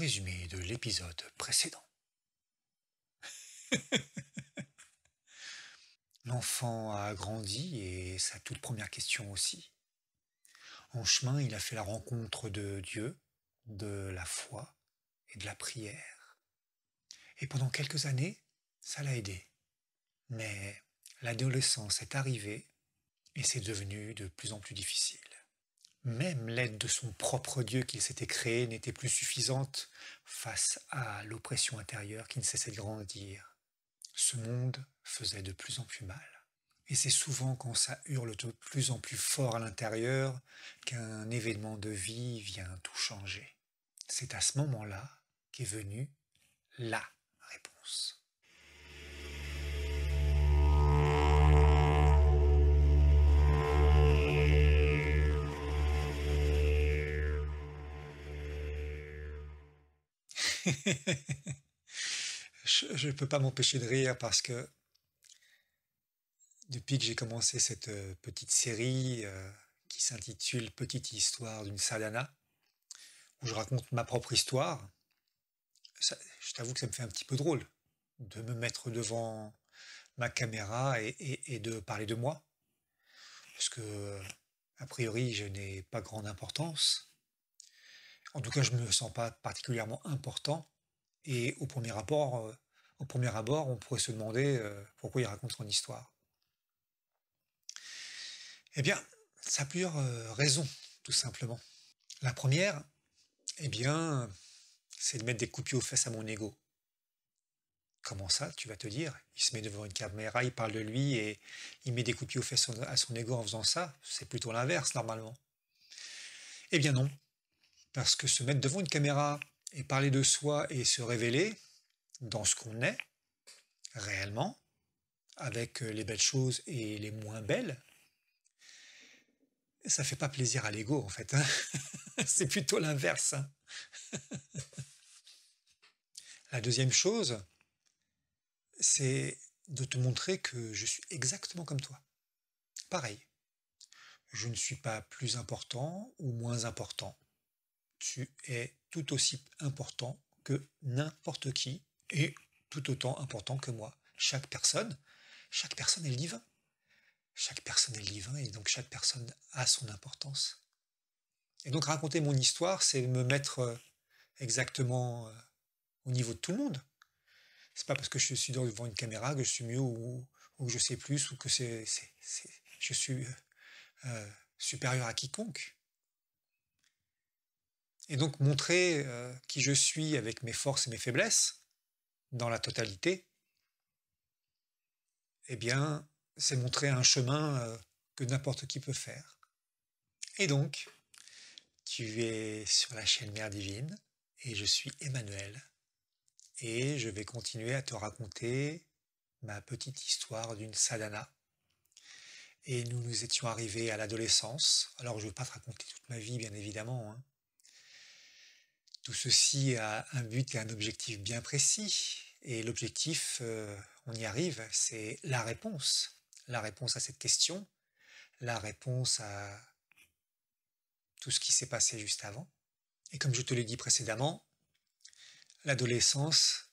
Résumé de l'épisode précédent. L'enfant a grandi et sa toute première question aussi. En chemin, il a fait la rencontre de Dieu, de la foi et de la prière. Et pendant quelques années, ça l'a aidé. Mais l'adolescence est arrivée et c'est devenu de plus en plus difficile. Même l'aide de son propre Dieu qu'il s'était créé n'était plus suffisante face à l'oppression intérieure qui ne cessait de grandir. Ce monde faisait de plus en plus mal. Et c'est souvent quand ça hurle de plus en plus fort à l'intérieur qu'un événement de vie vient tout changer. C'est à ce moment-là qu'est venue la réponse. Je ne peux pas m'empêcher de rire parce que depuis que j'ai commencé cette petite série qui s'intitule Petite histoire d'une sadhana, où je raconte ma propre histoire, je t'avoue que ça me fait un petit peu drôle de me mettre devant ma caméra et de parler de moi, parce que a priori je n'ai pas grande importance. En tout cas, je ne me sens pas particulièrement important, et au premier abord, on pourrait se demander pourquoi il raconte son histoire. Eh bien, ça a plusieurs raisons, tout simplement. La première, eh bien, c'est de mettre des coups de pied aux fesses à mon ego. Comment ça, tu vas te dire? Il se met devant une caméra, il parle de lui et il met des coups de pied aux fesses à son ego en faisant ça. C'est plutôt l'inverse, normalement. Eh bien non, parce que se mettre devant une caméra et parler de soi et se révéler dans ce qu'on est, réellement, avec les belles choses et les moins belles, ça fait pas plaisir à l'ego, en fait. C'est plutôt l'inverse. La deuxième chose, c'est de te montrer que je suis exactement comme toi. Pareil. Je ne suis pas plus important ou moins important. Tu es tout aussi important que n'importe qui et tout autant important que moi. Chaque personne est le divin. Chaque personne est le divin et donc chaque personne a son importance. Et donc raconter mon histoire, c'est me mettre exactement au niveau de tout le monde. C'est pas parce que je suis devant une caméra que je suis mieux ou que je sais plus ou que je suis supérieur à quiconque. Et donc montrer qui je suis avec mes forces et mes faiblesses dans la totalité, eh bien, c'est montrer un chemin que n'importe qui peut faire. Et donc, tu es sur la chaîne Mère Divine et je suis Emmanuel. Et je vais continuer à te raconter ma petite histoire d'une sadhana. Et nous étions arrivés à l'adolescence. Alors je ne vais pas te raconter toute ma vie, bien évidemment, hein. Tout ceci a un but et un objectif bien précis. Et l'objectif, on y arrive, c'est la réponse. La réponse à cette question, la réponse à tout ce qui s'est passé juste avant. Et comme je te l'ai dit précédemment, l'adolescence,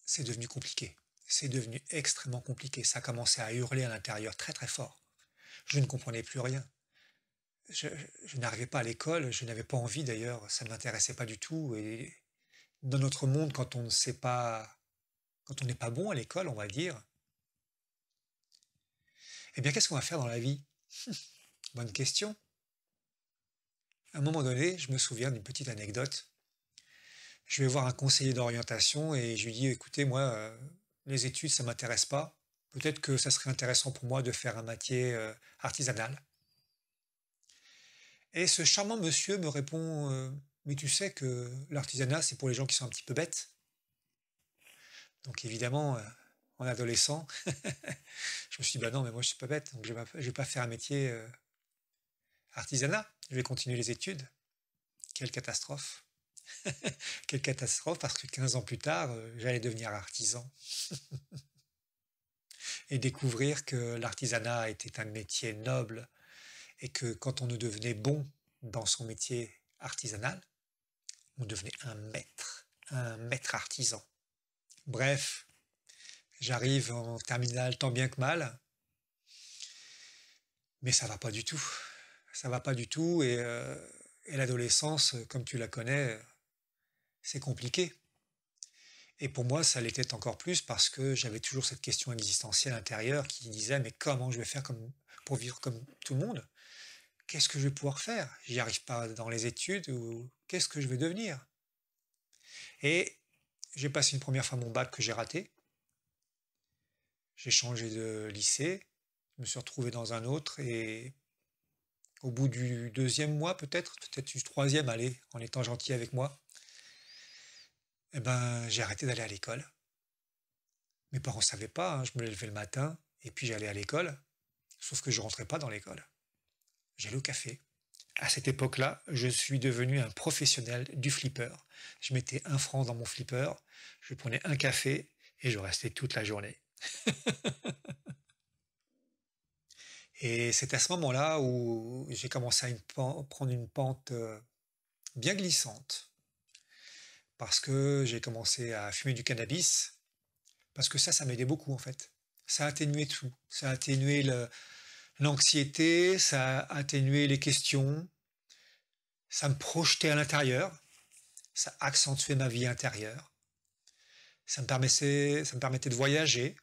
c'est devenu compliqué. C'est devenu extrêmement compliqué. Ça a commencé à hurler à l'intérieur très très fort. Je ne comprenais plus rien. Je n'arrivais pas à l'école, je n'avais pas envie d'ailleurs, ça ne m'intéressait pas du tout. Et dans notre monde, quand on ne sait pas, quand on n'est pas bon à l'école, on va dire, eh bien qu'est-ce qu'on va faire dans la vie? Bonne question. À un moment donné, je me souviens d'une petite anecdote. Je vais voir un conseiller d'orientation et je lui dis, écoutez, moi, les études, ça ne m'intéresse pas. Peut-être que ça serait intéressant pour moi de faire un métier artisanal. Et ce charmant monsieur me répond, mais tu sais que l'artisanat, c'est pour les gens qui sont un petit peu bêtes. Donc évidemment, en adolescent, je me suis dit, bah non, mais moi je suis pas bête, donc je vais pas faire un métier artisanat, je vais continuer les études. Quelle catastrophe. Quelle catastrophe, parce que 15 ans plus tard, j'allais devenir artisan. Et découvrir que l'artisanat était un métier noble et que quand on devenait bon dans son métier artisanal, on devenait un maître. un maître artisan. Bref, j'arrive en terminale tant bien que mal, mais ça va pas du tout. Ça va pas du tout et l'adolescence, comme tu la connais, c'est compliqué. Et pour moi, ça l'était encore plus parce que j'avais toujours cette question existentielle intérieure qui disait: «Mais comment je vais faire pour vivre comme tout le monde? Qu'est-ce que je vais pouvoir faire? J'y arrive pas dans les études ou qu'est-ce que je vais devenir?» Et j'ai passé une première fois mon bac que j'ai raté. J'ai changé de lycée, je me suis retrouvé dans un autre et au bout du deuxième mois peut-être du troisième, allez, en étant gentil avec moi, eh ben, j'ai arrêté d'aller à l'école. Mes parents ne savaient pas, hein, je me levais le matin et puis j'allais à l'école, sauf que je rentrais pas dans l'école. J'allais au café. À cette époque-là, je suis devenu un professionnel du flipper. Je mettais 1 franc dans mon flipper, je prenais un café et je restais toute la journée. Et c'est à ce moment-là où j'ai commencé prendre une pente bien glissante, parce que j'ai commencé à fumer du cannabis, parce que ça m'aidait beaucoup en fait. Ça a atténué tout. Ça a atténué l'anxiété, ça a atténué les questions, ça me projetait à l'intérieur, ça accentuait ma vie intérieure, ça me permettait de voyager,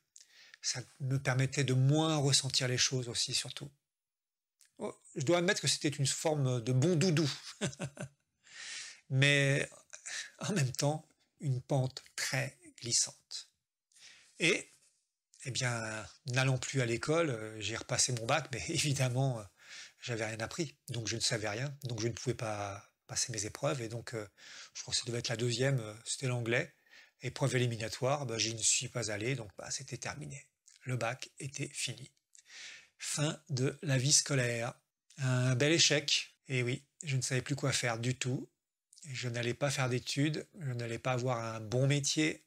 ça me permettait de moins ressentir les choses aussi surtout. Oh, je dois admettre que c'était une forme de bon doudou, mais en même temps une pente très glissante. Et, eh bien, n'allant plus à l'école, j'ai repassé mon bac, mais évidemment, j'avais rien appris, donc je ne savais rien, donc je ne pouvais pas passer mes épreuves, et donc je crois que ça devait être la deuxième, c'était l'anglais, épreuve éliminatoire, bah, j'y ne suis pas allé, donc bah, c'était terminé. Le bac était fini. Fin de la vie scolaire. Un bel échec, et oui, je ne savais plus quoi faire du tout. Je n'allais pas faire d'études, je n'allais pas avoir un bon métier,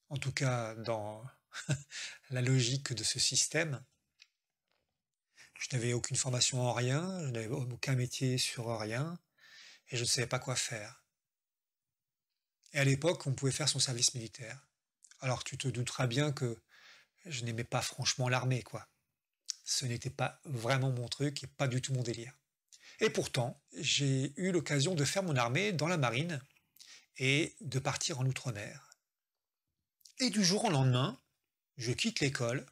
en tout cas dans la logique de ce système. Je n'avais aucune formation en rien, je n'avais aucun métier sur rien, et je ne savais pas quoi faire. Et à l'époque, on pouvait faire son service militaire. Alors tu te douteras bien que je n'aimais pas franchement l'armée, quoi. Ce n'était pas vraiment mon truc et pas du tout mon délire. Et pourtant, j'ai eu l'occasion de faire mon armée dans la marine et de partir en outre-mer. Et du jour au lendemain, je quitte l'école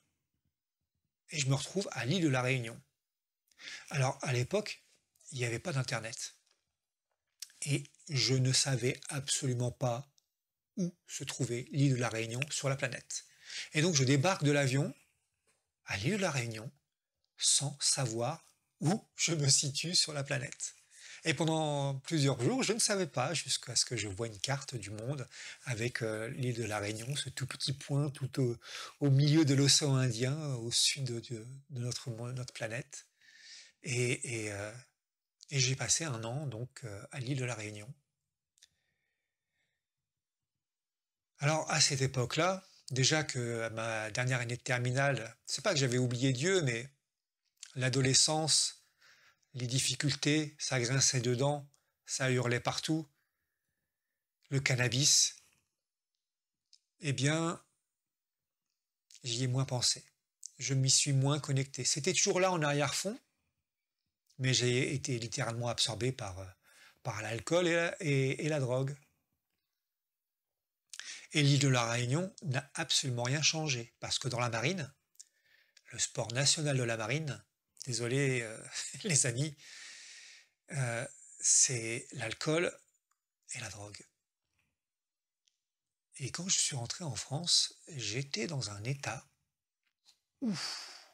et je me retrouve à l'île de la Réunion. Alors à l'époque, il n'y avait pas d'internet. Et je ne savais absolument pas où se trouvait l'île de la Réunion sur la planète. Et donc je débarque de l'avion à l'île de la Réunion sans savoir où je me situe sur la planète. Et pendant plusieurs jours, je ne savais pas, jusqu'à ce que je vois une carte du monde avec l'île de la Réunion, ce tout petit point tout au milieu de l'océan Indien, au sud de notre planète. Et, et, euh, et j'ai passé un an donc à l'île de la Réunion. Alors à cette époque-là, déjà que à ma dernière année de terminale, c'est pas que j'avais oublié Dieu, mais l'adolescence, les difficultés, ça grinçait dedans, ça hurlait partout. Le cannabis, eh bien, j'y ai moins pensé. Je m'y suis moins connecté. C'était toujours là en arrière-fond, mais j'ai été littéralement absorbé par l'alcool et la drogue. Et l'île de la Réunion n'a absolument rien changé, parce que dans la marine, le sport national de la marine, désolé les amis, euh, c'est l'alcool et la drogue. Et quand je suis rentré en France, j'étais dans un état, ouf,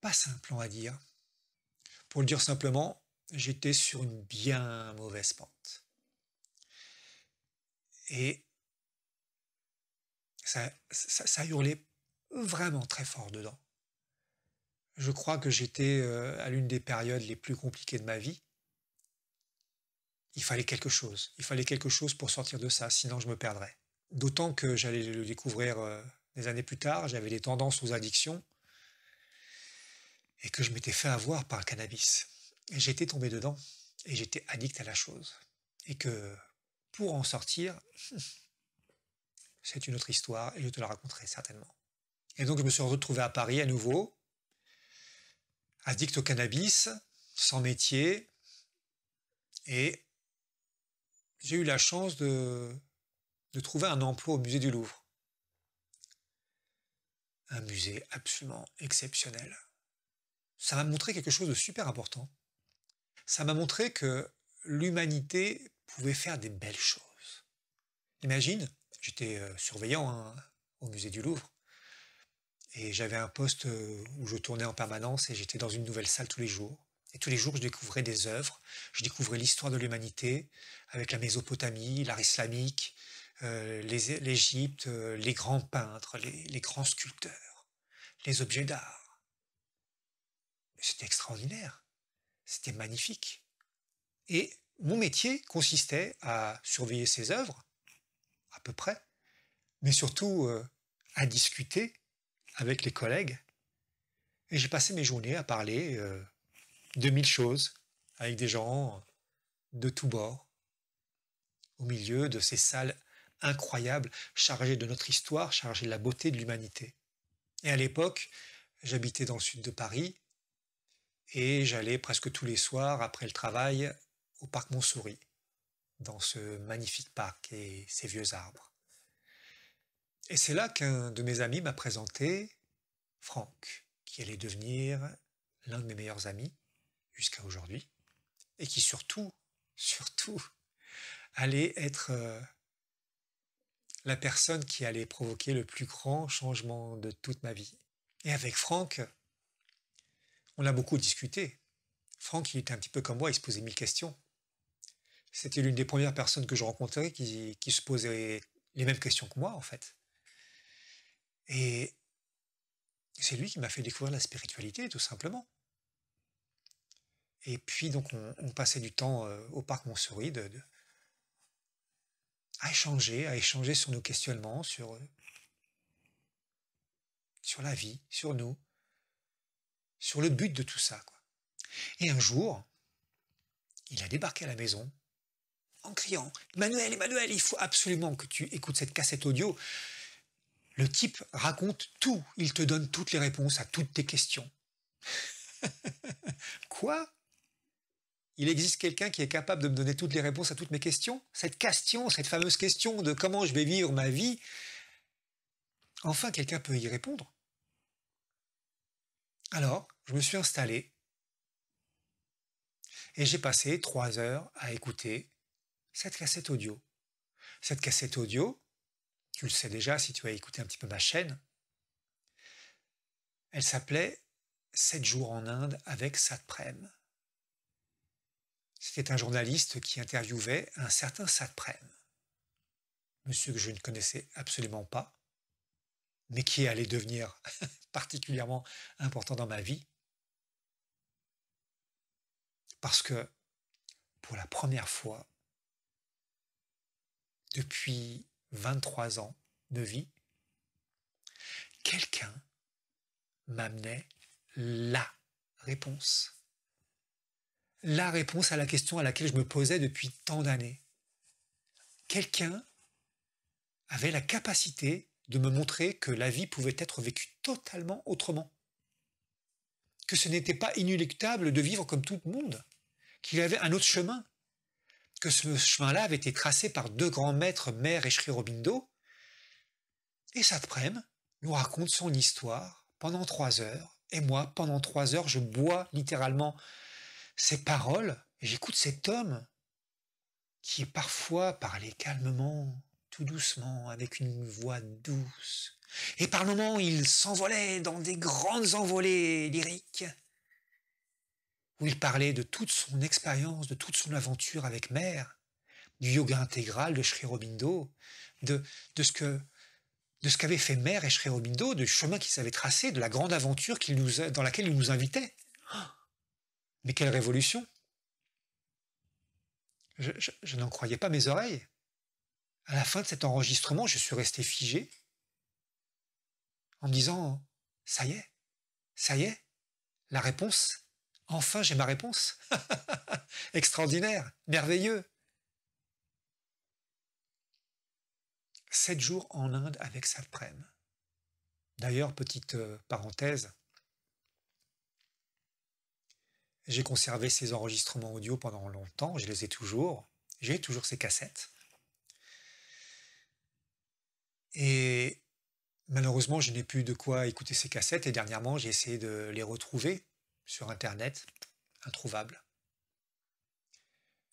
pas simple on va dire. Pour le dire simplement, j'étais sur une bien mauvaise pente. Et ça hurlait vraiment très fort dedans. Je crois que j'étais à l'une des périodes les plus compliquées de ma vie. Il fallait quelque chose. Il fallait quelque chose pour sortir de ça, sinon je me perdrais. D'autant que j'allais le découvrir des années plus tard, j'avais des tendances aux addictions et que je m'étais fait avoir par le cannabis. Et j'étais tombé dedans et j'étais addict à la chose. Et que pour en sortir, c'est une autre histoire et je te la raconterai certainement. Et donc je me suis retrouvé à Paris à nouveau, addict au cannabis, sans métier, et j'ai eu la chance de trouver un emploi au musée du Louvre. Un musée absolument exceptionnel. Ça m'a montré quelque chose de super important. Ça m'a montré que l'humanité pouvait faire des belles choses. Imagine, j'étais surveillant au musée du Louvre et j'avais un poste où je tournais en permanence et j'étais dans une nouvelle salle tous les jours. Et tous les jours, je découvrais des œuvres, je découvrais l'histoire de l'humanité avec la Mésopotamie, l'art islamique, l'Égypte, les grands peintres, les grands sculpteurs, les objets d'art. C'était extraordinaire, c'était magnifique. Et mon métier consistait à surveiller ces œuvres, à peu près, mais surtout à discuter avec les collègues. Et j'ai passé mes journées à parler de mille choses avec des gens de tous bords, au milieu de ces salles incroyables, chargées de notre histoire, chargées de la beauté de l'humanité. Et à l'époque, j'habitais dans le sud de Paris et j'allais presque tous les soirs après le travail au parc Montsouris, dans ce magnifique parc et ces vieux arbres. Et c'est là qu'un de mes amis m'a présenté Franck, qui allait devenir l'un de mes meilleurs amis jusqu'à aujourd'hui, et qui surtout allait être la personne qui allait provoquer le plus grand changement de toute ma vie. Et avec Franck, on a beaucoup discuté. Franck, il était un petit peu comme moi, il se posait 1000 questions. C'était l'une des premières personnes que je rencontrais qui se posait les mêmes questions que moi, en fait. Et c'est lui qui m'a fait découvrir la spiritualité, tout simplement. Et puis, donc, on passait du temps au parc Montsouris à échanger sur nos questionnements, sur la vie, sur nous, sur le but de tout ça, quoi. Et un jour, il a débarqué à la maison en criant « Emmanuel, Emmanuel, il faut absolument que tu écoutes cette cassette audio. Le type raconte tout, il te donne toutes les réponses à toutes tes questions. » Quoi ? Il existe quelqu'un qui est capable de me donner toutes les réponses à toutes mes questions ? Cette fameuse question de comment je vais vivre ma vie, enfin quelqu'un peut y répondre. Alors, je me suis installé et j'ai passé 3 heures à écouter cette cassette audio. Cette cassette audio, tu le sais déjà si tu as écouté un petit peu ma chaîne, elle s'appelait « 7 jours en Inde avec Satprem ». C'était un journaliste qui interviewait un certain Satprem, monsieur que je ne connaissais absolument pas, mais qui allait devenir particulièrement important dans ma vie, parce que pour la première fois, depuis 23 ans de vie, quelqu'un m'amenait la réponse. La réponse à la question à laquelle je me posais depuis tant d'années. Quelqu'un avait la capacité de me montrer que la vie pouvait être vécue totalement autrement. Que ce n'était pas inéluctable de vivre comme tout le monde. Qu'il y avait un autre chemin. Que ce chemin-là avait été tracé par 2 grands maîtres, Mer et Sri Aurobindo. Et Satprem nous raconte son histoire pendant 3 heures. Et moi, pendant 3 heures, je bois littéralement ses paroles. Et j'écoute cet homme qui parfois parlait calmement, tout doucement, avec une voix douce. Et par moments, il s'envolait dans des grandes envolées lyriques, où il parlait de toute son expérience, de toute son aventure avec Mère, du yoga intégral de Sri Aurobindo, de ce qu'avait fait Mère et Sri Aurobindo, du chemin qu'ils avaient tracé, de la grande aventure dans laquelle il nous invitait. Mais quelle révolution! Je n'en croyais pas mes oreilles. À la fin de cet enregistrement, je suis resté figé en me disant « ça y est, la réponse, enfin j'ai ma réponse. » Extraordinaire, merveilleux. 7 jours en Inde avec Satprem. D'ailleurs, petite parenthèse, j'ai conservé ces enregistrements audio pendant longtemps, je les ai toujours. J'ai toujours ces cassettes. Et malheureusement, je n'ai plus de quoi écouter ces cassettes et dernièrement, j'ai essayé de les retrouver sur internet, introuvables.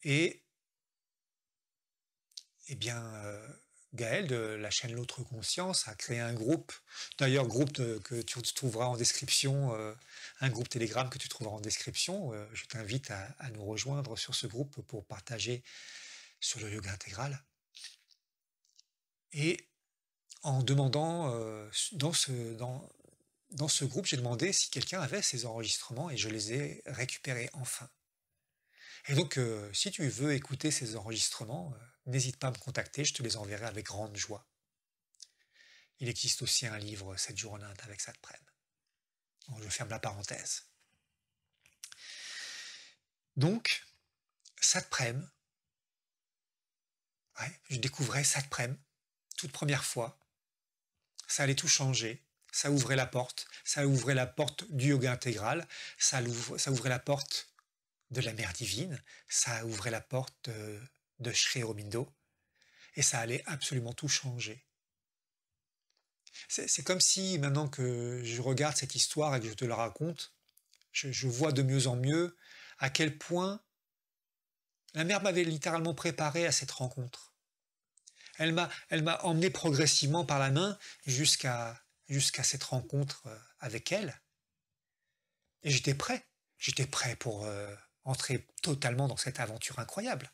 Et eh bien, Gaël de la chaîne L'Autre Conscience a créé un groupe, d'ailleurs groupe que tu trouveras en description, un groupe Telegram que tu trouveras en description. Je t'invite à nous rejoindre sur ce groupe pour partager sur le yoga intégral. Et en demandant, dans ce groupe, j'ai demandé si quelqu'un avait ces enregistrements et je les ai récupérés enfin. Et donc, si tu veux écouter ces enregistrements, n'hésite pas à me contacter, je te les enverrai avec grande joie. Il existe aussi un livre 7 jours en Inde avec Satprem. Bon, je ferme la parenthèse. Donc, Satprem, je découvrais Satprem, toute première fois. Ça allait tout changer. Ça ouvrait la porte. Ça ouvrait la porte du yoga intégral. Ça ouvrait la porte de la mère divine. Ça ouvrait la porte de Sri Aurobindo. Et ça allait absolument tout changer. C'est comme si, maintenant que je regarde cette histoire et que je te la raconte, je vois de mieux en mieux à quel point la mère m'avait littéralement préparé à cette rencontre. Elle m'a emmené progressivement par la main jusqu'à cette rencontre avec elle. Et j'étais prêt pour entrer totalement dans cette aventure incroyable.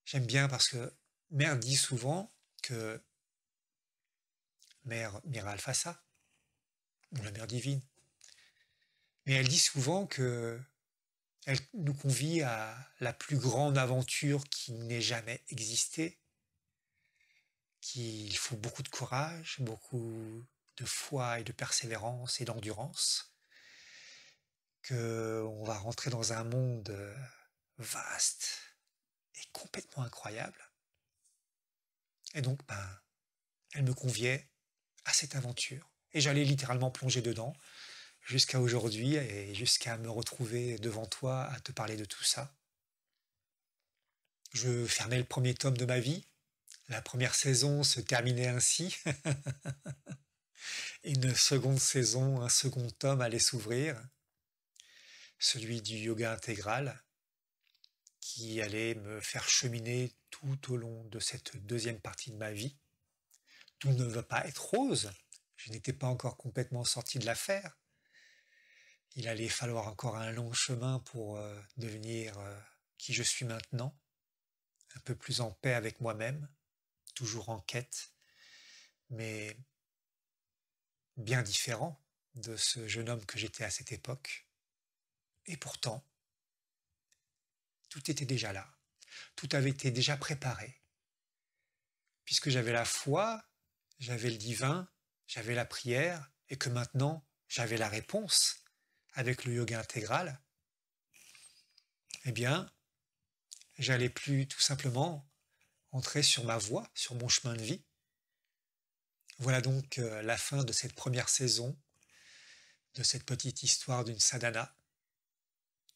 J'aime bien parce que mère dit souvent que mère Mira Alfassa, ou la mère divine, mais elle dit souvent que elle nous convie à la plus grande aventure qui n'ait jamais existé, qu'il faut beaucoup de courage, beaucoup de foi et de persévérance et d'endurance, qu'on va rentrer dans un monde vaste et complètement incroyable. Et donc, elle me conviait à cette aventure. Et j'allais littéralement plonger dedans jusqu'à aujourd'hui et jusqu'à me retrouver devant toi à te parler de tout ça. Je fermais le premier tome de ma vie. La première saison se terminait ainsi. Une seconde saison, un second tome allait s'ouvrir. Celui du yoga intégral qui allait me faire cheminer tout au long de cette deuxième partie de ma vie. Tout ne va pas être rose. Je n'étais pas encore complètement sorti de l'affaire. Il allait falloir encore un long chemin pour devenir qui je suis maintenant, un peu plus en paix avec moi-même, toujours en quête, mais bien différent de ce jeune homme que j'étais à cette époque. Et pourtant, tout était déjà là, tout avait été déjà préparé, puisque j'avais la foi, j'avais le divin, j'avais la prière, et que maintenant j'avais la réponse avec le yoga intégral, eh bien, j'allais plus tout simplement entrer sur ma voie, sur mon chemin de vie. Voilà donc la fin de cette première saison, de cette petite histoire d'une sadhana,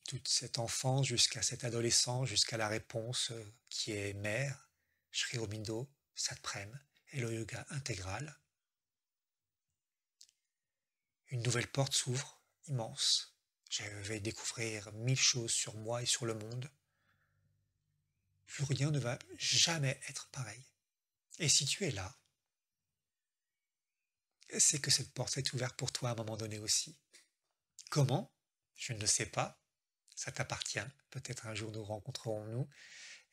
toute cette enfance jusqu'à cet adolescent, jusqu'à la réponse qui est mère, Sri Aurobindo, Satprem et le yoga intégral. Une nouvelle porte s'ouvre, immense. Je vais découvrir 1000 choses sur moi et sur le monde. Plus rien ne va jamais être pareil. Et si tu es là, c'est que cette porte est ouverte pour toi à un moment donné aussi. Comment? Je ne le sais pas. Ça t'appartient. Peut-être un jour nous rencontrerons-nous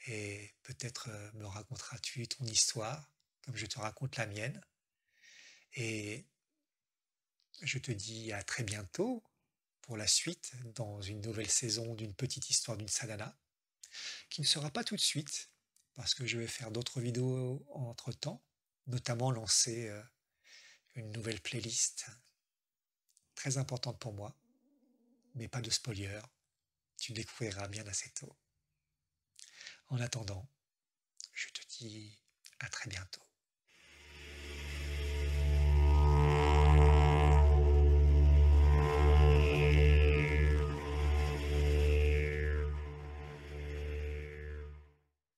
et peut-être me raconteras-tu ton histoire comme je te raconte la mienne. Et je te dis à très bientôt pour la suite dans une nouvelle saison d'une petite histoire d'une sadhana qui ne sera pas tout de suite parce que je vais faire d'autres vidéos entre-temps, notamment lancer une nouvelle playlist très importante pour moi, mais pas de spoiler, tu découvriras bien assez tôt. En attendant, je te dis À très bientôt.